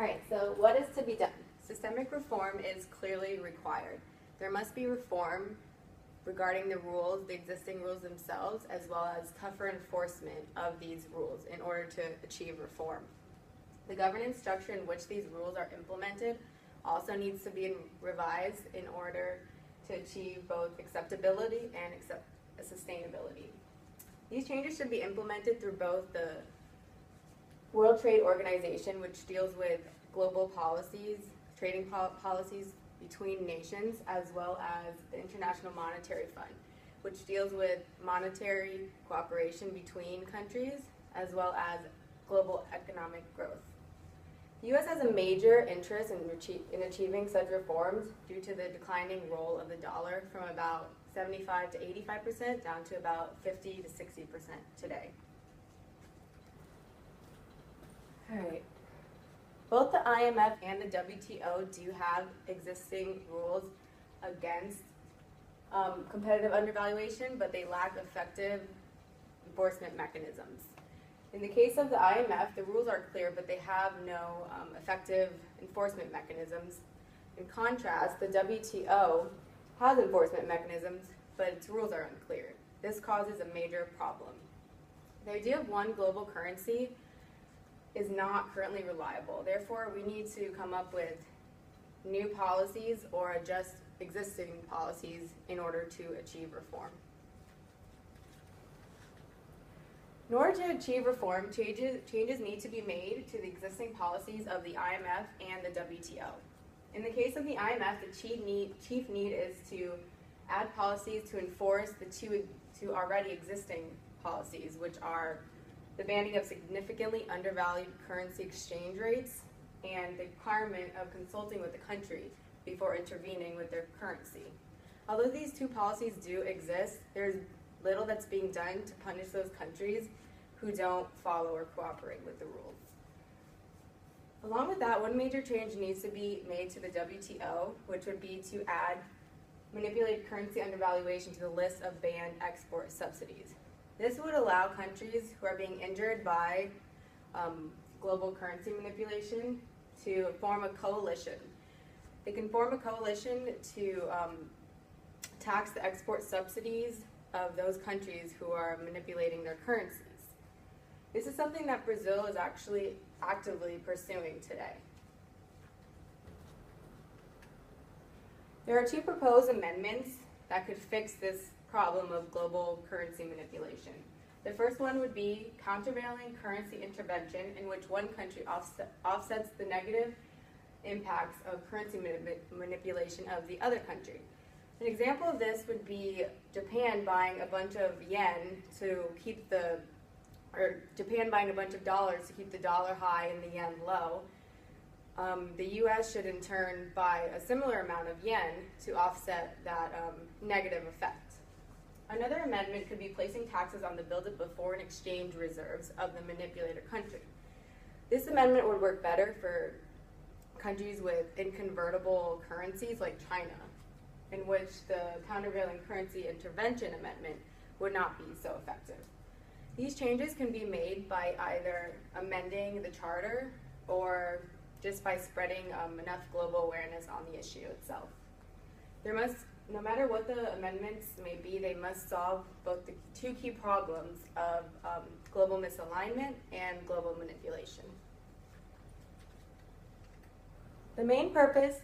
All right, so what is to be done? Systemic reform is clearly required. There must be reform regarding the rules, the existing rules themselves, as well as tougher enforcement of these rules in order to achieve reform. The governance structure in which these rules are implemented also needs to be revised in order to achieve both acceptability and sustainability. These changes should be implemented through both the World Trade Organization, which deals with global policies, trading policies between nations, as well as the International Monetary Fund, which deals with monetary cooperation between countries, as well as global economic growth. The U.S. has a major interest in achieving such reforms due to the declining role of the dollar from about 75 to 85% down to about 50 to 60% today. All right. Both the IMF and the WTO do have existing rules against competitive undervaluation, but they lack effective enforcement mechanisms. In the case of the IMF, the rules are clear, but they have no effective enforcement mechanisms. In contrast, the WTO has enforcement mechanisms, but its rules are unclear. This causes a major problem. The idea of one global currency is not currently reliable. Therefore, we need to come up with new policies or adjust existing policies in order to achieve reform. In order to achieve reform, changes need to be made to the existing policies of the IMF and the WTO. In the case of the IMF, the chief need is to add policies to enforce the two already existing policies, which are the banning of significantly undervalued currency exchange rates and the requirement of consulting with the country before intervening with their currency. Although these two policies do exist, there's little that's being done to punish those countries who don't follow or cooperate with the rules. Along with that, one major change needs to be made to the WTO, which would be to add manipulated currency undervaluation to the list of banned export subsidies. This would allow countries who are being injured by global currency manipulation to form a coalition. They can form a coalition to tax the export subsidies of those countries who are manipulating their currencies. This is something that Brazil is actually actively pursuing today. There are two proposed amendments that could fix this problem of global currency manipulation. The first one would be countervailing currency intervention, in which one country offsets the negative impacts of currency manipulation of the other country. An example of this would be Japan buying a bunch of yen to keep Japan buying a bunch of dollars to keep the dollar high and the yen low. The U.S. should in turn buy a similar amount of yen to offset that negative effect. Another amendment could be placing taxes on the buildup of foreign exchange reserves of the manipulator country. This amendment would work better for countries with inconvertible currencies like China, in which the countervailing currency intervention amendment would not be so effective. These changes can be made by either amending the charter or just by spreading enough global awareness on the issue itself. No matter what the amendments may be, they must solve both the two key problems of global misalignment and global manipulation. The main purpose